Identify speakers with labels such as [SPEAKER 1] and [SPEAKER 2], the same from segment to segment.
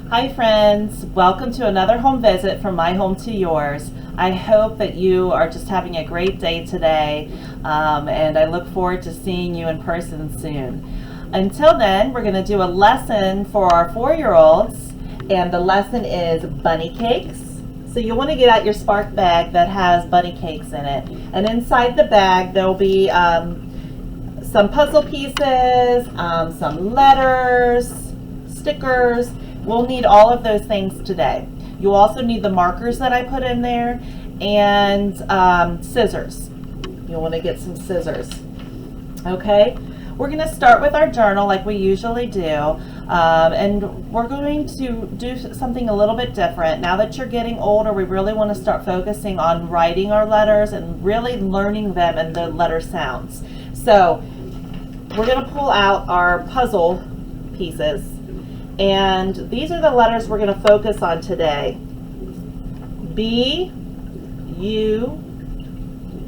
[SPEAKER 1] Hi friends, welcome to another home visit from my home to yours. I hope that you are just having a great day today, and I look forward to seeing you in person soon. Until then, we're going to do a lesson for our 4-year-olds, and the lesson is bunny cakes. So you'll want to get out your Spark bag that has bunny cakes in it, and inside the bag there'll be some puzzle pieces, some letters, stickers. We'll need all of those things today. You'll also need the markers that I put in there and scissors. You'll want to get some scissors. Okay, we're going to start with our journal like we usually do, and we're going to do something a little bit different. Now that you're getting older, we really want to start focusing on writing our letters and really learning them and the letter sounds. So we're going to pull out our puzzle pieces. And these are the letters we're going to focus on today. B, U,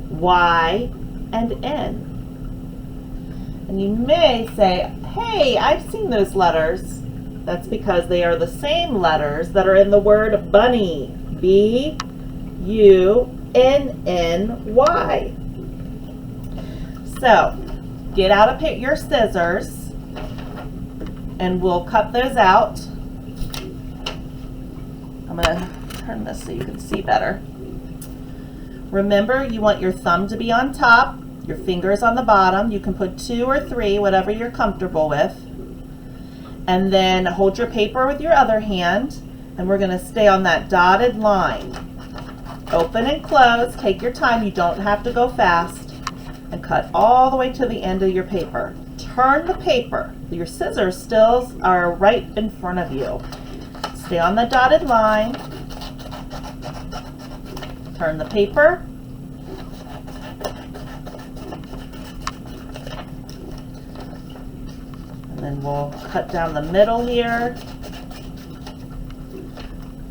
[SPEAKER 1] Y, and N. And you may say, hey, I've seen those letters. That's because they are the same letters that are in the word bunny. B, U, N, N, Y. So, get out your scissors. And we'll cut those out. I'm going to turn this so you can see better. Remember, you want your thumb to be on top, your fingers on the bottom. You can put 2 or 3, whatever you're comfortable with. And then hold your paper with your other hand, and we're going to stay on that dotted line. Open and close. Take your time. You don't have to go fast. And cut all the way to the end of your paper. Turn the paper. Your scissors still are right in front of you. Stay on the dotted line. Turn the paper. And then we'll cut down the middle here.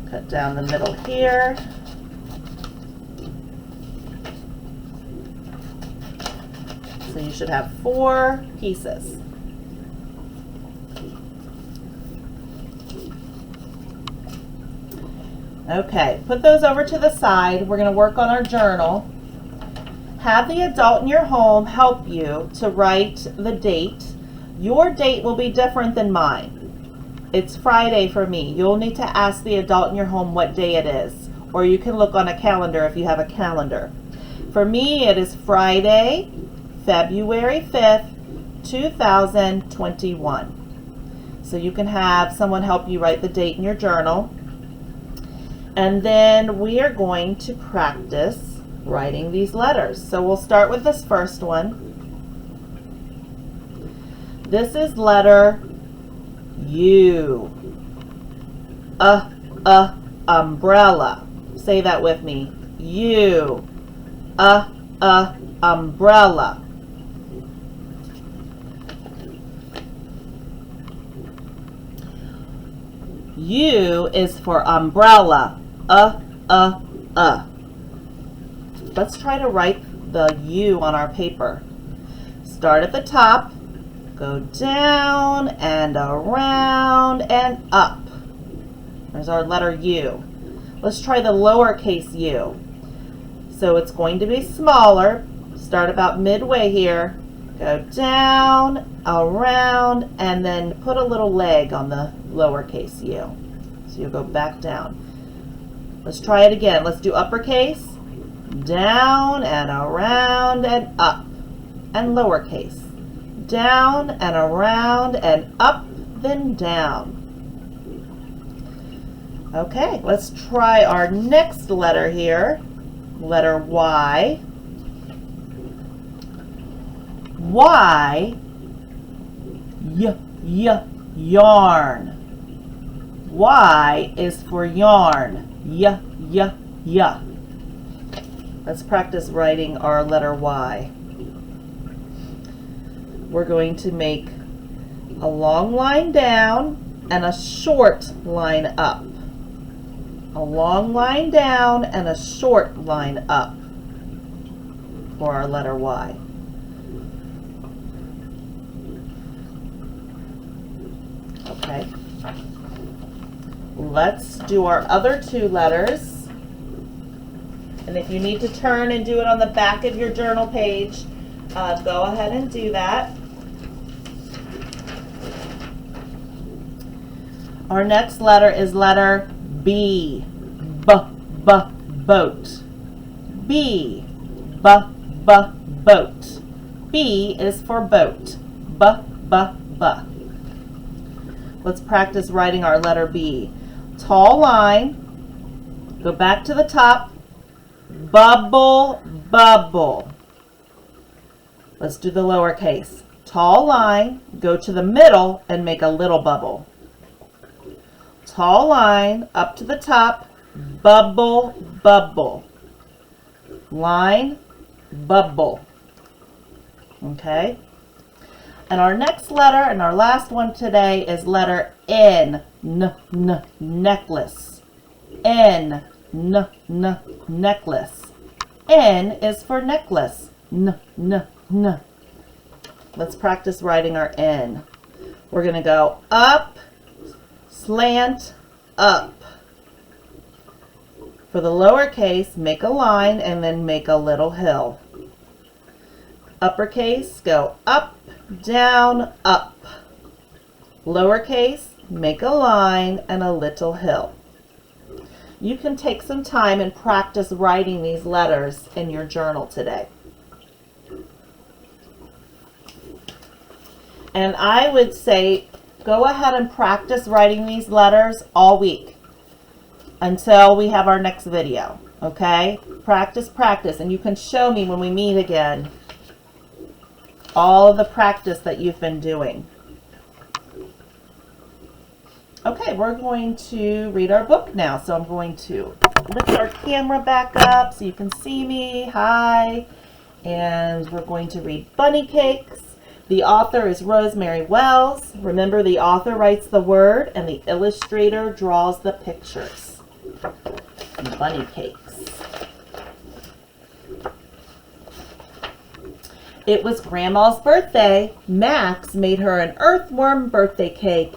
[SPEAKER 1] Cut down the middle here. So you should have 4 pieces. Okay, put those over to the side. We're going to work on our journal. Have the adult in your home help you to write the date. Your date will be different than mine. It's Friday for me. You'll need to ask the adult in your home what day it is, or you can look on a calendar if you have a calendar. For me, it is Friday, February 5th, 2021. So you can have someone help you write the date in your journal. And then we are going to practice writing these letters. So we'll start with this first one. This is letter U. Umbrella. Say that with me. U. Umbrella. U is for umbrella. Let's try to write the U on our paper. Start at the top, go down and around and up. There's our letter U. Let's try the lowercase u. So it's going to be smaller. Start about midway here. Go down, around, and then put a little leg on the lowercase u. So you'll go back down. Let's try it again. Let's do uppercase, down and around and up, and lowercase, down and around and up, then down. Okay, let's try our next letter here, letter Y. Y, yarn. Y is for yarn. Y. Let's practice writing our letter Y. We're going to make a long line down and a short line up. A long line down and a short line up for our letter Y. Okay. Let's do our other two letters. And if you need to turn and do it on the back of your journal page, go ahead and do that. Our next letter is letter B. Boat. B. Boat. B is for boat. B. Let's practice writing our letter B. Tall line. Go back to the top. Bubble. Let's do the lowercase. Tall line. Go to the middle and make a little bubble. Tall line up to the top. Bubble. Line, bubble. Okay? And our next letter and our last one today is letter N. Necklace. N. Necklace. N is for necklace. N. Let's practice writing our N. We're going to go up, slant, up. For the lowercase, make a line and then make a little hill. Uppercase, go up, down, up. Lowercase, make a line and a little hill. You can take some time and practice writing these letters in your journal today. And I would say go ahead and practice writing these letters all week until we have our next video, okay? Practice, and you can show me when we meet again all of the practice that you've been doing. Okay, we're going to read our book now. So I'm going to lift our camera back up so you can see me. Hi. And we're going to read Bunny Cakes. The author is Rosemary Wells. Remember, the author writes the word and the illustrator draws the pictures. Bunny Cakes. It was Grandma's birthday. Max made her an earthworm birthday cake.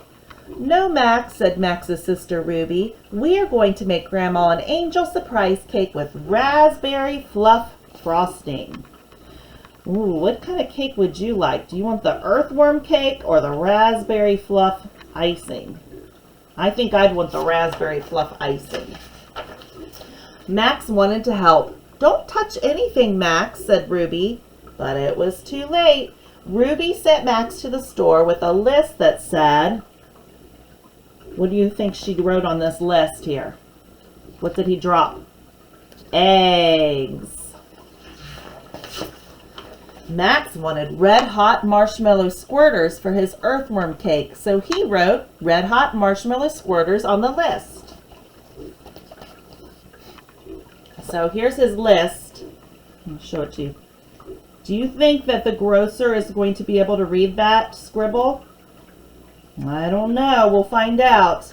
[SPEAKER 1] No, Max, said Max's sister Ruby. We are going to make Grandma an angel surprise cake with raspberry fluff frosting. Ooh, what kind of cake would you like? Do you want the earthworm cake or the raspberry fluff icing? I think I'd want the raspberry fluff icing. Max wanted to help. Don't touch anything, Max, said Ruby. But it was too late. Ruby sent Max to the store with a list that said, what do you think she wrote on this list here? What did he drop? Eggs. Max wanted red hot marshmallow squirters for his earthworm cake, so he wrote red hot marshmallow squirters on the list. So here's his list. Let me show it to you. Do you think that the grocer is going to be able to read that scribble? I don't know. We'll find out.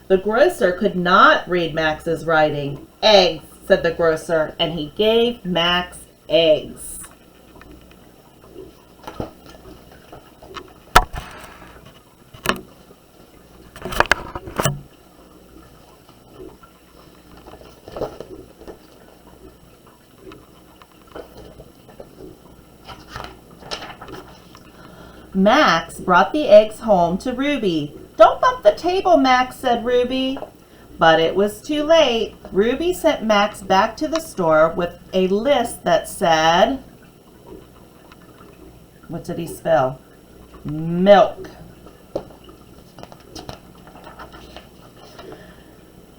[SPEAKER 1] The grocer could not read Max's writing. Eggs, said the grocer, and he gave Max eggs. Max brought the eggs home to Ruby. Don't bump the table, Max, said Ruby. But it was too late. Ruby sent Max back to the store with a list that said, what did he spell? Milk.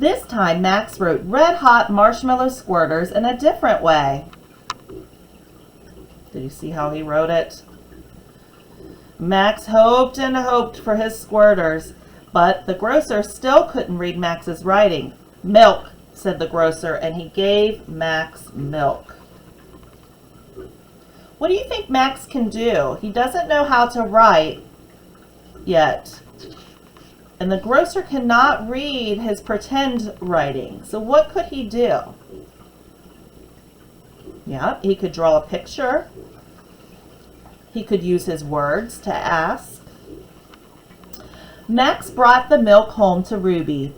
[SPEAKER 1] This time Max wrote red hot marshmallow squirters in a different way. Did you see how he wrote it? Max hoped and hoped for his squirters, but the grocer still couldn't read Max's writing. Milk, said the grocer, and he gave Max milk. What do you think Max can do? He doesn't know how to write yet. And the grocer cannot read his pretend writing. So what could he do? Yeah, he could draw a picture. He could use his words to ask. Max brought the milk home to Ruby.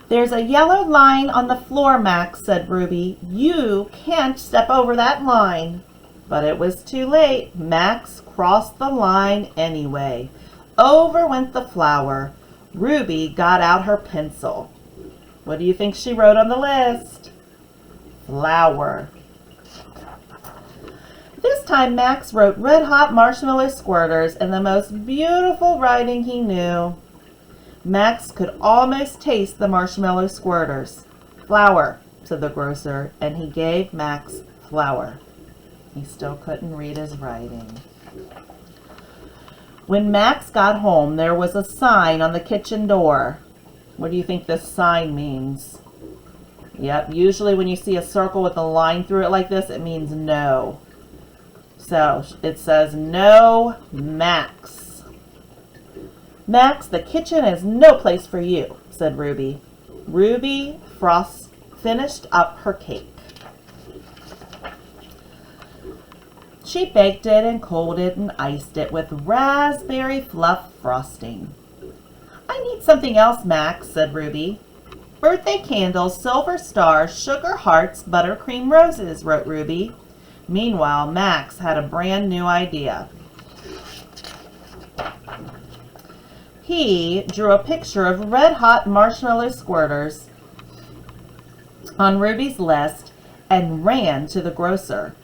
[SPEAKER 1] "There's a yellow line on the floor, Max," said Ruby. "You can't step over that line." But it was too late. Max crossed the line anyway. Over went the flour. Ruby got out her pencil. What do you think she wrote on the list? Flour. This time Max wrote red hot marshmallow squirters in the most beautiful writing he knew. Max could almost taste the marshmallow squirters. "Flour," said the grocer, and he gave Max flour. He still couldn't read his writing. When Max got home, there was a sign on the kitchen door. What do you think this sign means? Yep, usually when you see a circle with a line through it like this, it means no. So it says, "No, Max." "Max, the kitchen is no place for you," said Ruby. Ruby Frost finished up her cake. She baked it and cooled it and iced it with raspberry fluff frosting. "I need something else, Max," said Ruby. "Birthday candles, silver stars, sugar hearts, buttercream roses," wrote Ruby. Meanwhile, Max had a brand new idea. He drew a picture of red-hot marshmallow squirters on Ruby's list and ran to the grocer.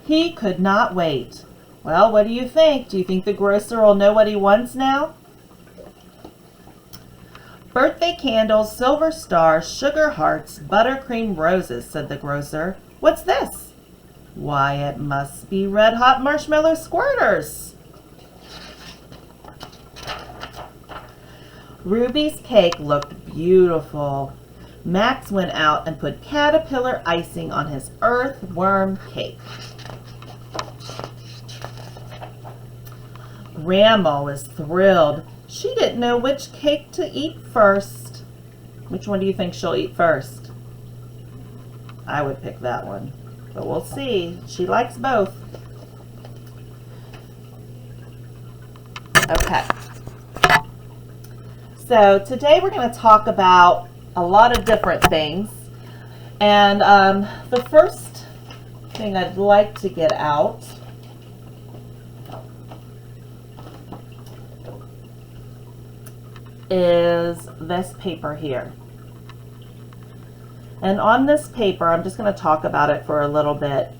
[SPEAKER 1] He could not wait. Well, what do you think? Do you think the grocer will know what he wants now? "Birthday candles, silver stars, sugar hearts, buttercream roses," said the grocer. "What's this?" "Why, it must be red-hot marshmallow squirters." Ruby's cake looked beautiful. Max went out and put caterpillar icing on his earthworm cake. Grandma was thrilled. She didn't know which cake to eat first. Which one do you think she'll eat first? I would pick that one, but we'll see. She likes both. Okay. So today we're going to talk about a lot of different things. And the first thing I'd like to get out is this paper here. And on this paper, I'm just going to talk about it for a little bit.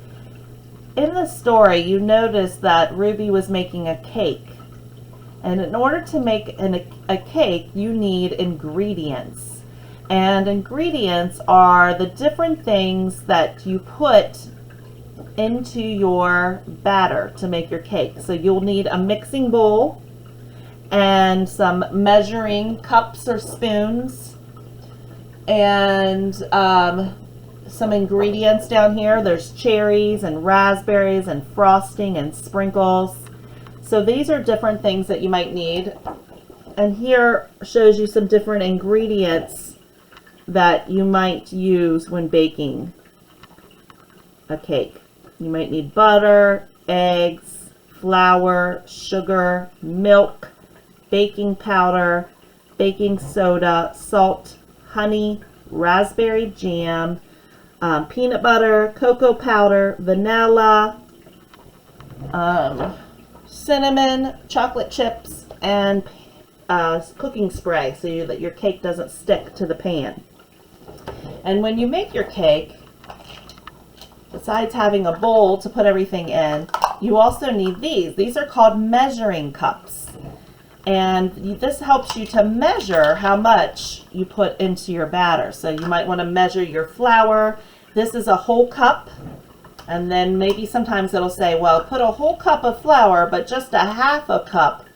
[SPEAKER 1] In the story, you notice that Ruby was making a cake. And in order to make a cake, you need ingredients. And ingredients are the different things that you put into your batter to make your cake. So you'll need a mixing bowl and some measuring cups or spoons and some ingredients down here. There's cherries and raspberries and frosting and sprinkles. So these are different things that you might need. And here shows you some different ingredients that you might use when baking a cake. You might need butter, eggs, flour, sugar, milk, baking powder, baking soda, salt, honey, raspberry jam, peanut butter, cocoa powder, vanilla, cinnamon, chocolate chips, and cooking spray so that your cake doesn't stick to the pan. And when you make your cake, besides having a bowl to put everything in, you also need these. These are called measuring cups. And this helps you to measure how much you put into your batter. So you might want to measure your flour. This is a whole cup. And then maybe sometimes it'll say, well, put a whole cup of flour, but just a half a cup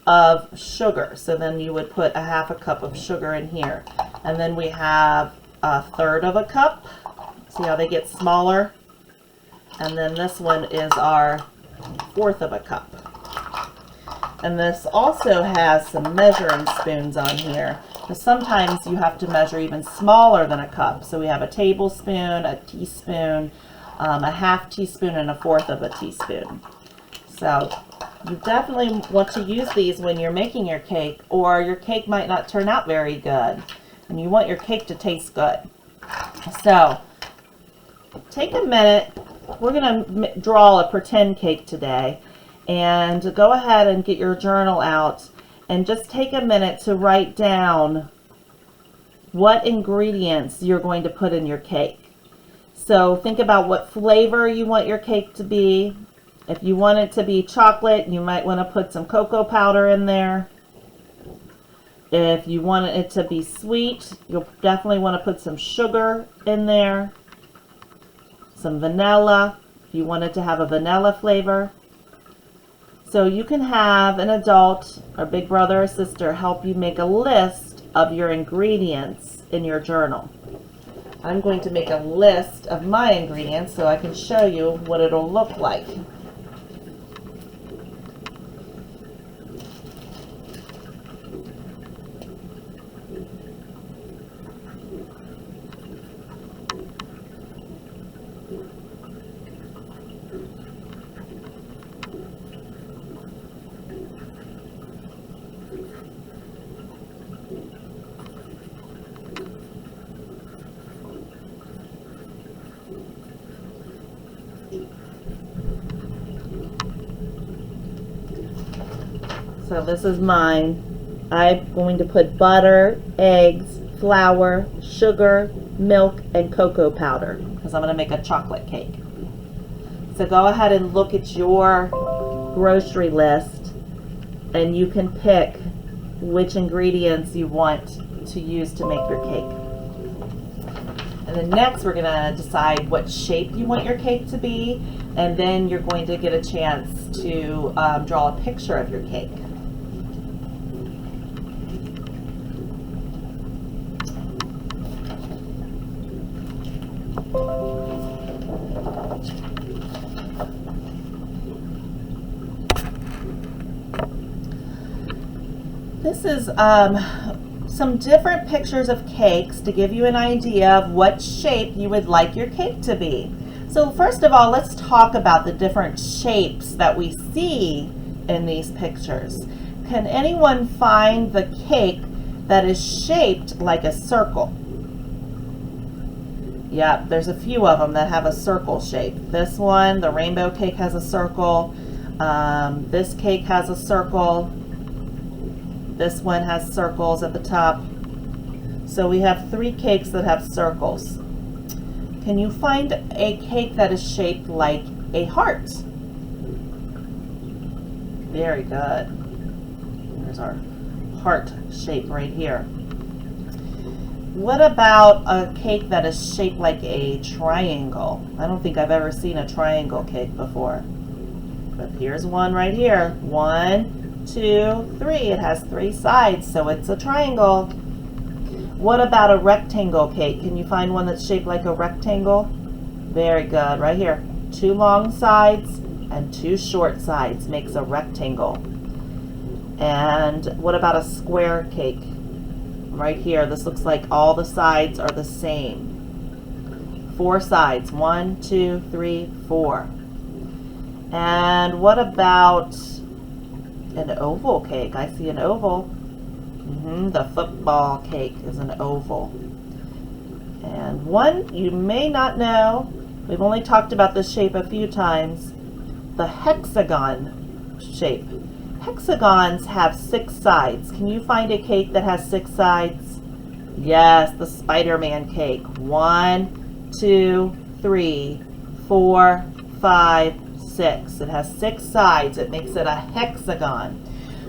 [SPEAKER 1] of sugar. So then you would put a half a cup of sugar in here. And then we have a third of a cup. See how they get smaller? And then this one is our fourth of a cup. And this also has some measuring spoons on here. So sometimes you have to measure even smaller than a cup. So we have a tablespoon, a teaspoon, a half teaspoon, and a fourth of a teaspoon. So You definitely want to use these when you're making your cake, or your cake might not turn out very good, and you want your cake to taste good. So take a minute. We're going to draw a pretend cake today, and go ahead and get your journal out and just take a minute to write down what ingredients you're going to put in your cake. So think about what flavor you want your cake to be. If you want it to be chocolate, you might want to put some cocoa powder in there. If you want it to be sweet, you'll definitely want to put some sugar in there. Some vanilla, if you want it to have a vanilla flavor. So you can have an adult or big brother or sister help you make a list of your ingredients in your journal. I'm going to make a list of my ingredients so I can show you what it'll look like. So this is mine. I'm going to put butter, eggs, flour, sugar, milk, and cocoa powder because I'm going to make a chocolate cake. So go ahead and look at your grocery list and you can pick which ingredients you want to use to make your cake. And then next we're going to decide what shape you want your cake to be, and then you're going to get a chance to draw a picture of your cake. This is some different pictures of cakes to give you an idea of what shape you would like your cake to be. So first of all, let's talk about the different shapes that we see in these pictures. Can anyone find the cake that is shaped like a circle? Yep, there's a few of them that have a circle shape. This one, the rainbow cake, has a circle. This cake has a circle. This one has circles at the top. So we have 3 cakes that have circles. Can you find a cake that is shaped like a heart? Very good. There's our heart shape right here. What about a cake that is shaped like a triangle? I don't think I've ever seen a triangle cake before. But here's one right here. 1, 2, 3. It has 3 sides, so it's a triangle. What about a rectangle cake? Can you find one that's shaped like a rectangle? Very good. Right here. 2 long sides and 2 short sides makes a rectangle. And what about a square cake? Right here, this looks like all the sides are the same. 4 sides. 1, 2, 3, 4. And what about an oval cake? I see an oval. The football cake is an oval. And one you may not know, we've only talked about this shape a few times, the hexagon shape. Hexagons have 6 sides. Can you find a cake that has 6 sides? Yes, the Spider-Man cake. 1, 2, 3, 4, 5, 6. It has 6 sides. It makes it a hexagon.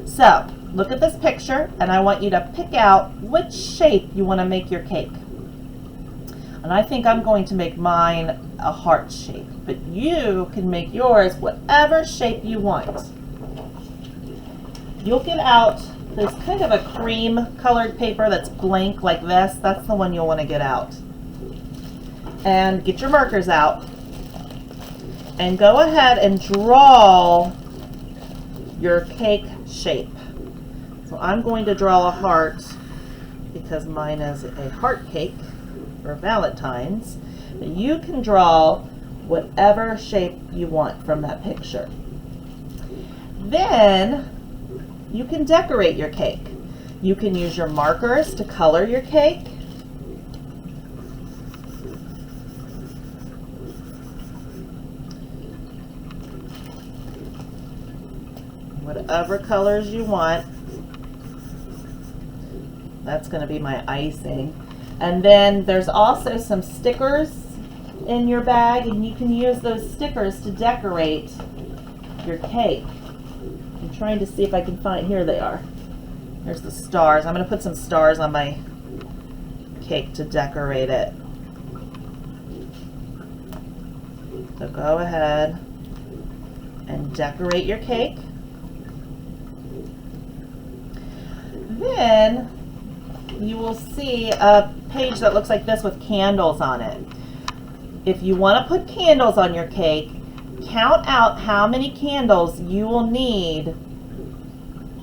[SPEAKER 1] So, look at this picture, and I want you to pick out which shape you want to make your cake. And I think I'm going to make mine a heart shape, but you can make yours whatever shape you want. You'll get out this kind of a cream colored paper that's blank like this. That's the one you'll want to get out. And get your markers out. And go ahead and draw your cake shape. So I'm going to draw a heart because mine is a heart cake for Valentine's. But you can draw whatever shape you want from that picture. Then you can decorate your cake. You can use your markers to color your cake. Whatever colors you want. That's going to be my icing. And then there's also some stickers in your bag, and you can use those stickers to decorate your cake. I'm trying to see if I can find, here they are. There's the stars. I'm going to put some stars on my cake to decorate it. So go ahead and decorate your cake. Then you will see a page that looks like this with candles on it. If you want to put candles on your cake, count out how many candles you will need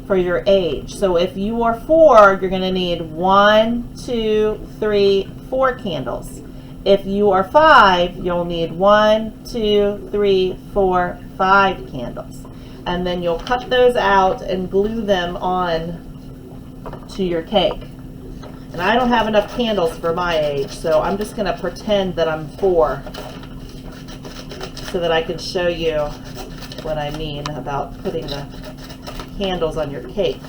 [SPEAKER 1] for your age. So if you are 4, you're going to need 1, 2, 3, 4 candles. If you are 5, you'll need 1, 2, 3, 4, 5 candles. And then you'll cut those out and glue them on to your cake. And I don't have enough candles for my age, so I'm just going to pretend that I'm 4 so that I can show you what I mean about putting the candles on your cake.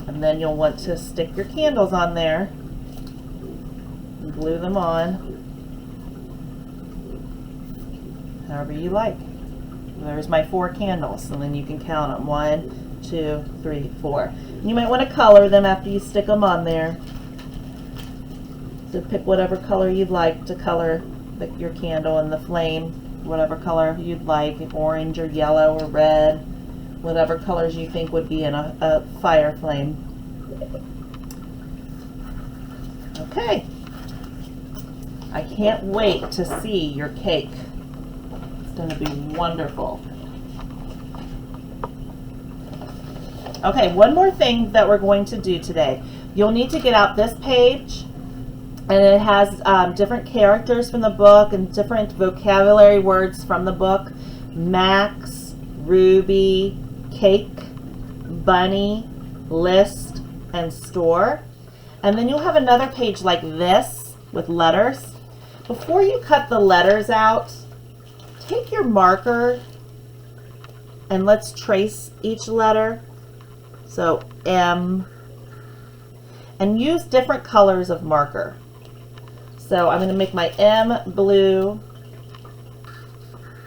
[SPEAKER 1] And then you'll want to stick your candles on there and glue them on however you like. There's my 4 candles, and then you can count them. 1, 2, 3, 4. And you might want to color them after you stick them on there. So pick whatever color you'd like to color your candle and the flame, whatever color you'd like, orange or yellow or red, whatever colors you think would be in a fire flame. Okay. I can't wait to see your cake. Going to be wonderful. Okay, one more thing that we're going to do today. You'll need to get out this page, and it has different characters from the book and different vocabulary words from the book. Max, Ruby, cake, bunny, list, and store. And then you'll have another page like this with letters. Before you cut the letters out, take your marker and let's trace each letter. So M, and use different colors of marker. So I'm going to make my M blue,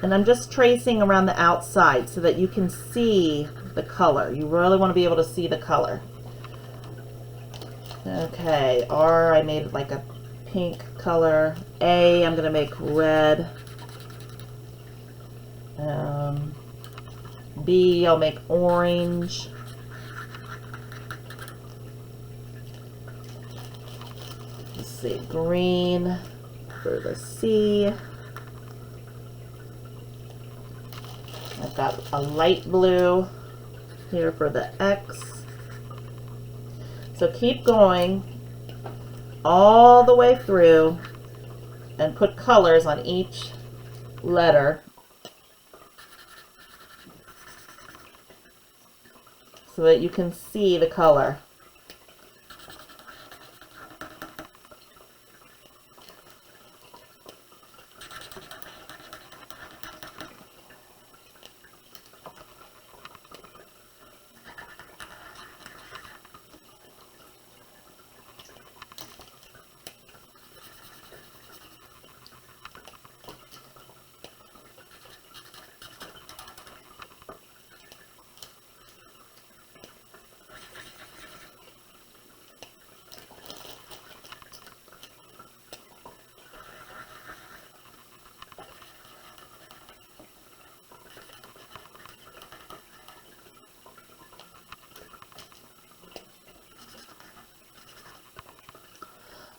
[SPEAKER 1] and I'm just tracing around the outside so that you can see the color. You really want to be able to see the color. Okay, R, I made like a pink color. A, I'm going to make red. B, I'll make orange. Let's see, green for the C. I've got a light blue here for the X. So keep going all the way through and put colors on each letter so that you can see the color.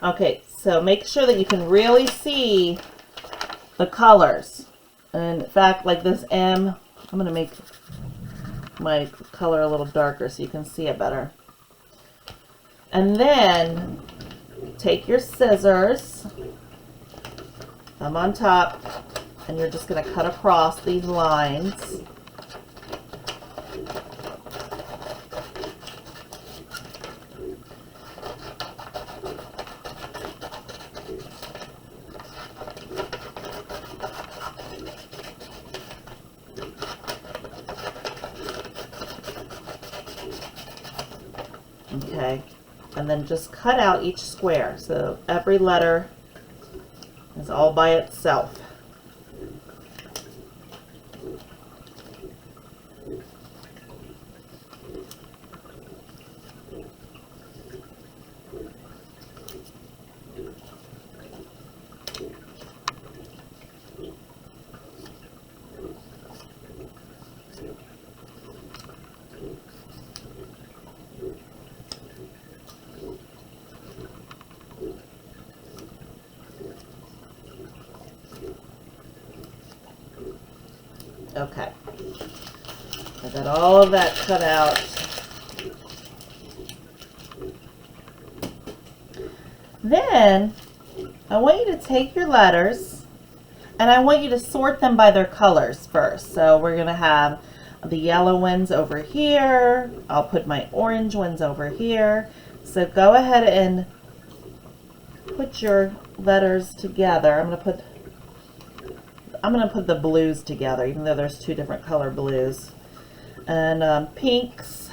[SPEAKER 1] Okay, so make sure that you can really see the colors. And in fact, like this M, I'm going to make my color a little darker so you can see it better. And then take your scissors thumb on top, and you're just going to cut across these lines. Okay, and then just cut out each square so every letter is all by itself. Okay, I got all of that cut out. Then I want you to take your letters and I want you to sort them by their colors first. So we're going to have the yellow ones over here. I'll put my orange ones over here. So go ahead and put your letters together. I'm going to put the blues together, even though there's two different color blues. And pinks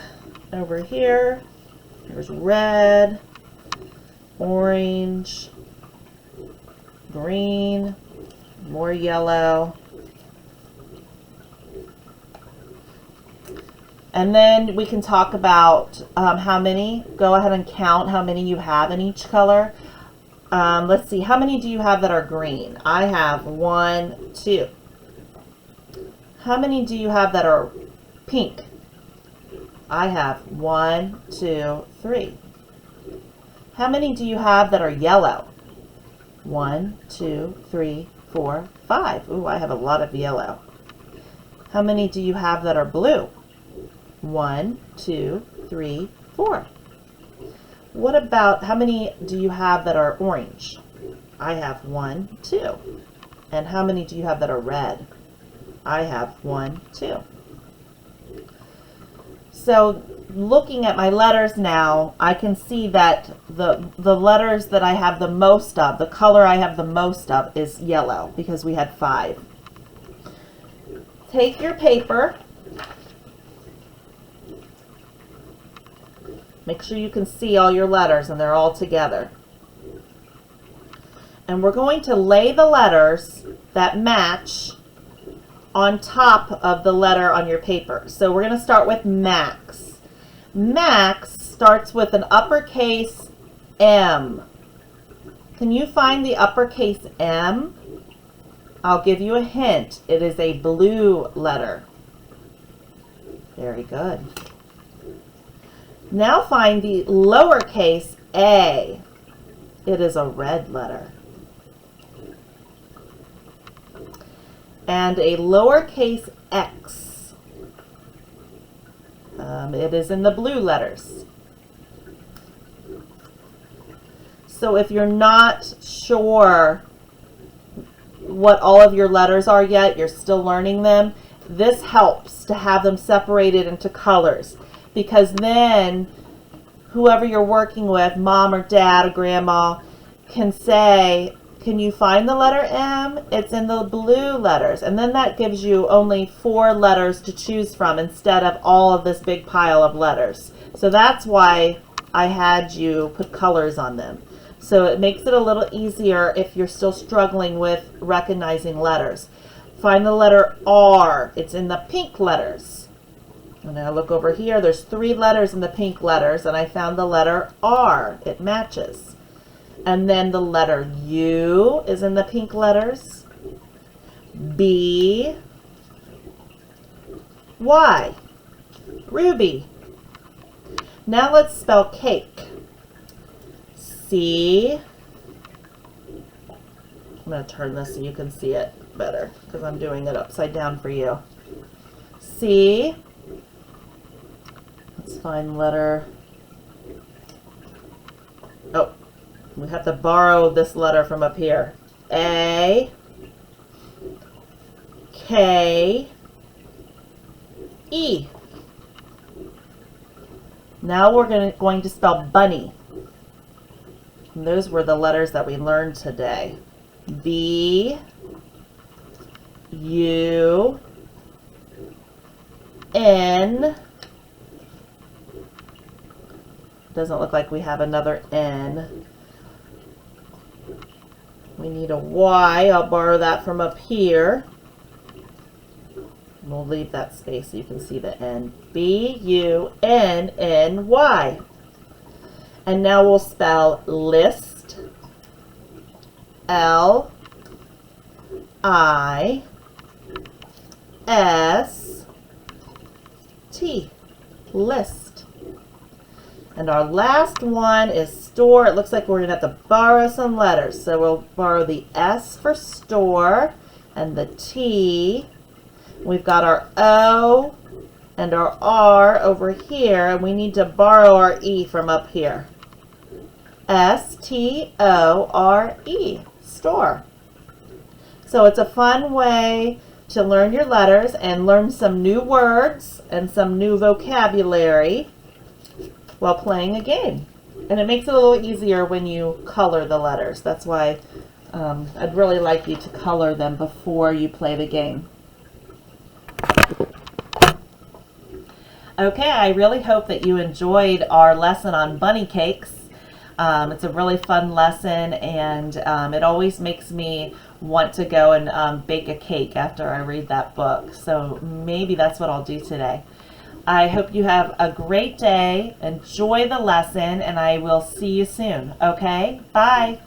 [SPEAKER 1] over here. There's red, orange, green, more yellow. And then we can talk about how many. Go ahead and count how many you have in each color. Let's see, how many do you have that are green? I have 1, 2. How many do you have that are pink? I have 1, 2, 3. How many do you have that are yellow? 1, 2, 3, 4, 5. Ooh, I have a lot of yellow. How many do you have that are blue? 1, 2, 3, 4. What about, how many do you have that are orange? I have 1, 2. And how many do you have that are red? I have 1, 2. So looking at my letters now, I can see that the letters that I have the most of, the color I have the most of is yellow, because we had 5. Take your paper. Make sure you can see all your letters and they're all together. And we're going to lay the letters that match on top of the letter on your paper. So we're going to start with Max. Max starts with an uppercase M. Can you find the uppercase M? I'll give you a hint. It is a blue letter. Very good. Now find the lowercase a. It is a red letter. And a lowercase x. It is in the blue letters. So if you're not sure what all of your letters are yet, you're still learning them, this helps to have them separated into colors. Because then whoever you're working with, mom or dad or grandma, can say, can you find the letter M? It's in the blue letters. And then that gives you only 4 letters to choose from instead of all of this big pile of letters. So that's why I had you put colors on them. So it makes it a little easier if you're still struggling with recognizing letters. Find the letter R. It's in the pink letters. And I look over here, there's 3 letters in the pink letters, and I found the letter R. It matches. And then the letter U is in the pink letters. B. Y. Ruby. Now let's spell cake. C. I'm going to turn this so you can see it better because I'm doing it upside down for you. C. Let's find letter. Oh, we have to borrow this letter from up here. A. K, E. Now we're going to spell bunny. And those were the letters that we learned today. B, U, N. Doesn't look like we have another N. We need a Y. I'll borrow that from up here. We'll leave that space so you can see the N. B-U-N-N-Y. And now we'll spell list. L-I-S-T. List. And our last one is store. It looks like we're going to have to borrow some letters. So we'll borrow the S for store and the T. We've got our O and our R over here, and we need to borrow our E from up here. S-T-O-R-E, store. So it's a fun way to learn your letters and learn some new words and some new vocabulary while playing a game. And it makes it a little easier when you color the letters. That's why I'd really like you to color them before you play the game. Okay, I really hope that you enjoyed our lesson on bunny cakes. It's a really fun lesson, and it always makes me want to go and bake a cake after I read that book. So maybe that's what I'll do today. I hope you have a great day. Enjoy the lesson, and I will see you soon. Okay? Bye.